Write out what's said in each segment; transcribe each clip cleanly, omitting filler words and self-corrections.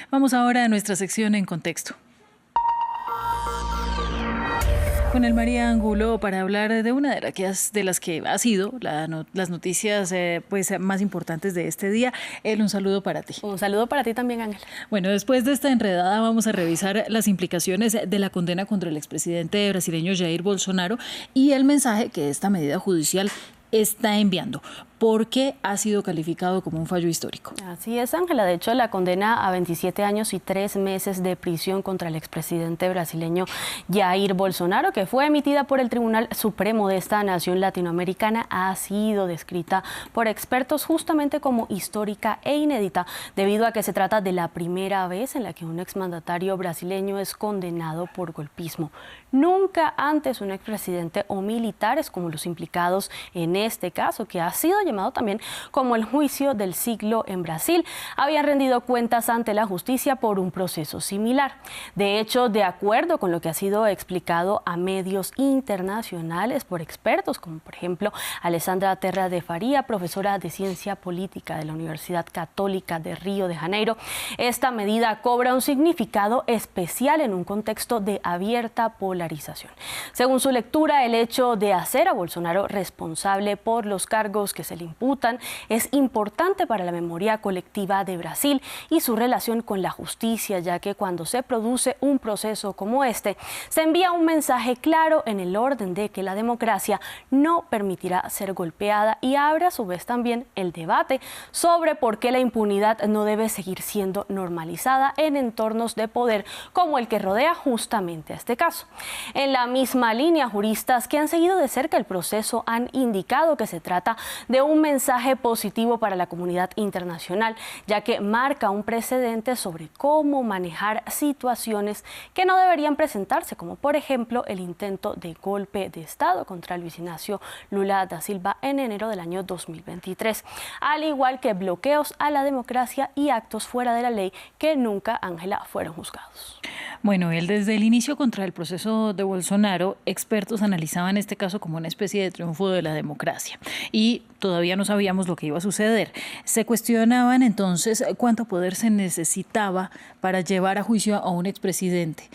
Vamos ahora a nuestra sección En Contexto. Con el María Angulo para hablar de una de las que ha sido las noticias más importantes de este día. Un saludo para ti. Un saludo para ti también, Ángel. Bueno, después de esta enredada vamos a revisar las implicaciones de la condena contra el expresidente brasileño Jair Bolsonaro y el mensaje que esta medida judicial está enviando, porque ha sido calificado como un fallo histórico. Así es, Ángela. De hecho, la condena a 27 años y 3 meses de prisión contra el expresidente brasileño Jair Bolsonaro, que fue emitida por el Tribunal Supremo de esta nación latinoamericana, ha sido descrita por expertos justamente como histórica e inédita, debido a que se trata de la primera vez en la que un exmandatario brasileño es condenado por golpismo. Nunca antes un expresidente o militares como los implicados en este caso, que ha sido llamado también como el juicio del siglo en Brasil, habían rendido cuentas ante la justicia por un proceso similar. De hecho, de acuerdo con lo que ha sido explicado a medios internacionales por expertos, como por ejemplo Alessandra Terra de Faria, profesora de Ciencia Política de la Universidad Católica de Río de Janeiro, esta medida cobra un significado especial en un contexto de abierta polarización. Según su lectura, el hecho de hacer a Bolsonaro responsable por los cargos que se le imputan es importante para la memoria colectiva de Brasil y su relación con la justicia, ya que cuando se produce un proceso como este, se envía un mensaje claro en el orden de que la democracia no permitirá ser golpeada y abre a su vez también el debate sobre por qué la impunidad no debe seguir siendo normalizada en entornos de poder como el que rodea justamente a este caso. En la misma línea, juristas que han seguido de cerca el proceso han indicado que se trata de un mensaje positivo para la comunidad internacional, ya que marca un precedente sobre cómo manejar situaciones que no deberían presentarse, como por ejemplo el intento de golpe de Estado contra Luis Ignacio Lula da Silva en enero del año 2023, al igual que bloqueos a la democracia y actos fuera de la ley que nunca, Ángela, fueron juzgados. Bueno, desde el inicio contra el proceso de Bolsonaro, expertos analizaban este caso como una especie de triunfo de la democracia y todavía no sabíamos lo que iba a suceder. Se cuestionaban entonces cuánto poder se necesitaba para llevar a juicio a un expresidente.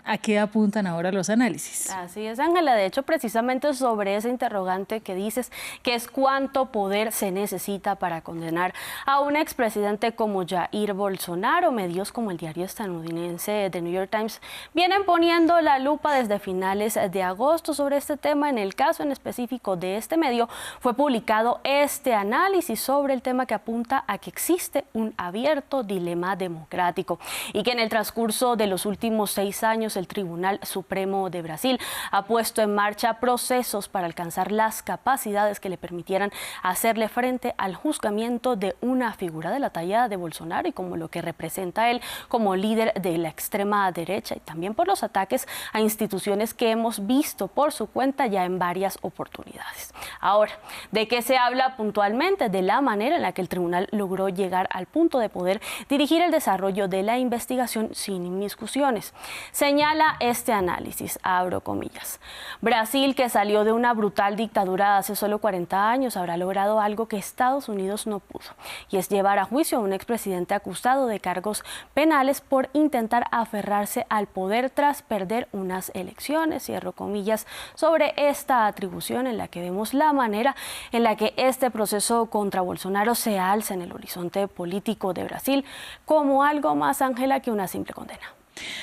¿A qué apuntan ahora los análisis? Así es, Ángela. De hecho, precisamente sobre ese interrogante que dices, que es cuánto poder se necesita para condenar a un expresidente como Jair Bolsonaro, medios como el diario estadounidense The New York Times vienen poniendo la lupa desde finales de agosto sobre este tema. En el caso en específico de este medio, fue publicado este análisis sobre el tema que apunta a que existe un abierto dilema democrático y que en el transcurso de los últimos 6 años el Tribunal Supremo de Brasil ha puesto en marcha procesos para alcanzar las capacidades que le permitieran hacerle frente al juzgamiento de una figura de la talla de Bolsonaro y como lo que representa él como líder de la extrema derecha, y también por los ataques a instituciones que hemos visto por su cuenta ya en varias oportunidades. Ahora, ¿de qué se habla puntualmente? De la manera en la que el tribunal logró llegar al punto de poder dirigir el desarrollo de la investigación sin inmiscusiones. Señala este análisis, abro comillas: Brasil, que salió de una brutal dictadura hace solo 40 años, habrá logrado algo que Estados Unidos no pudo, y es llevar a juicio a un expresidente acusado de cargos penales por intentar aferrarse al poder tras perder unas elecciones, cierro comillas, sobre esta atribución en la que vemos la manera en la que este proceso contra Bolsonaro se alza en el horizonte político de Brasil como algo más, Ángela, que una simple condena.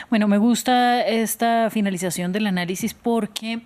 Bueno, me gusta esta finalización del análisis porque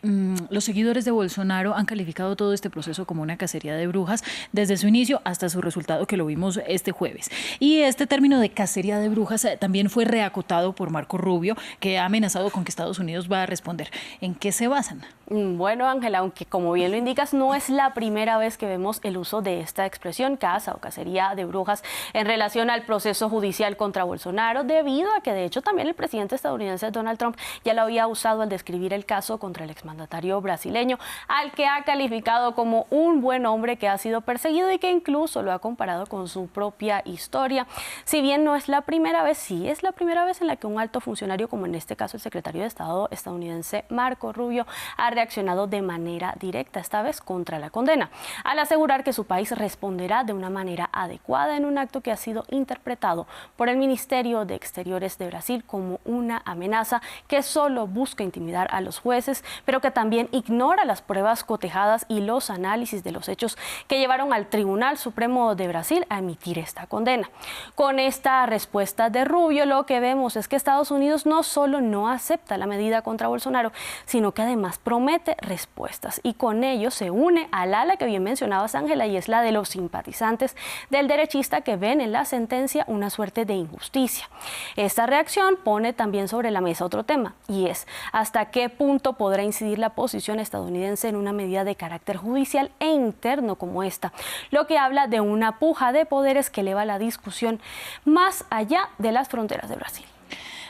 los seguidores de Bolsonaro han calificado todo este proceso como una cacería de brujas desde su inicio hasta su resultado, que lo vimos este jueves. Y este término de cacería de brujas también fue reacotado por Marco Rubio, que ha amenazado con que Estados Unidos va a responder. ¿En qué se basan? Bueno, Ángela, aunque como bien lo indicas, no es la primera vez que vemos el uso de esta expresión, caza o cacería de brujas, en relación al proceso judicial contra Bolsonaro, debido a que de hecho también el presidente estadounidense Donald Trump ya lo había usado al describir el caso contra el exmandatario brasileño, al que ha calificado como un buen hombre que ha sido perseguido y que incluso lo ha comparado con su propia historia. Si bien no es la primera vez, sí es la primera vez en la que un alto funcionario, como en este caso el secretario de Estado estadounidense Marco Rubio, ha reaccionado de manera directa, esta vez contra la condena, al asegurar que su país responderá de una manera adecuada en un acto que ha sido interpretado por el Ministerio de Exteriores de Brasil como una amenaza que solo busca intimidar a los jueces, pero que también ignora las pruebas cotejadas y los análisis de los hechos que llevaron al Tribunal Supremo de Brasil a emitir esta condena. Con esta respuesta de Rubio, lo que vemos es que Estados Unidos no solo no acepta la medida contra Bolsonaro, sino que además promete respuestas, y con ello se une al ala que bien mencionabas, Ángela, y es la de los simpatizantes del derechista que ven en la sentencia una suerte de injusticia. Esta reacción pone también sobre la mesa otro tema, y es hasta qué punto podrá incidir la posición estadounidense en una medida de carácter judicial e interno como esta, lo que habla de una puja de poderes que eleva la discusión más allá de las fronteras de Brasil.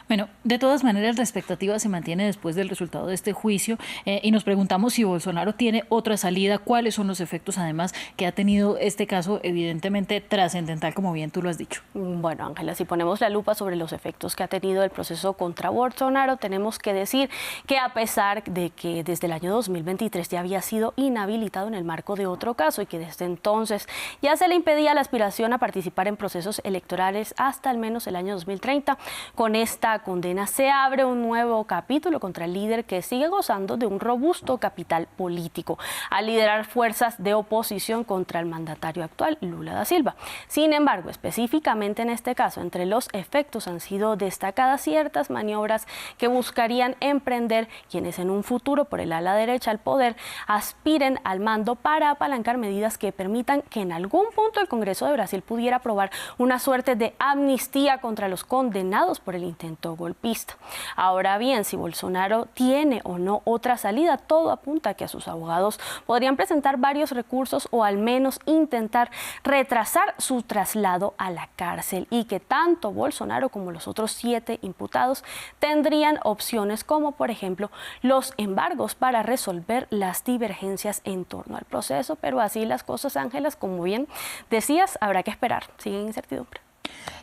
Bueno, de todas maneras la expectativa se mantiene después del resultado de este juicio y nos preguntamos si Bolsonaro tiene otra salida, cuáles son los efectos además que ha tenido este caso evidentemente trascendental, como bien tú lo has dicho. Bueno, Ángela, si ponemos la lupa sobre los efectos que ha tenido el proceso contra Bolsonaro, tenemos que decir que a pesar de que desde el año 2023 ya había sido inhabilitado en el marco de otro caso y que desde entonces ya se le impedía la aspiración a participar en procesos electorales hasta al menos el año 2030, con esta condena se abre un nuevo capítulo contra el líder que sigue gozando de un robusto capital político al liderar fuerzas de oposición contra el mandatario actual, Lula da Silva. Sin embargo, específicamente en este caso, entre los efectos han sido destacadas ciertas maniobras que buscarían emprender quienes en un futuro, por el ala derecha al poder, aspiren al mando para apalancar medidas que permitan que en algún punto el Congreso de Brasil pudiera aprobar una suerte de amnistía contra los condenados por el intento golpista. Ahora bien, si Bolsonaro tiene o no otra salida, todo apunta a que a sus abogados podrían presentar varios recursos o al menos intentar retrasar su traslado a la cárcel, y que tanto Bolsonaro como los otros 7 imputados tendrían opciones como, por ejemplo, los embargos para resolver las divergencias en torno al proceso. Pero así las cosas, Ángelas, como bien decías, habrá que esperar. Sigue en incertidumbre.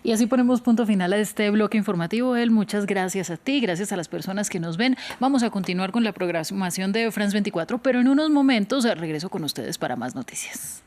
Y así ponemos punto final a este bloque informativo. Muchas gracias a ti, gracias a las personas que nos ven. Vamos a continuar con la programación de France 24, pero en unos momentos regreso con ustedes para más noticias.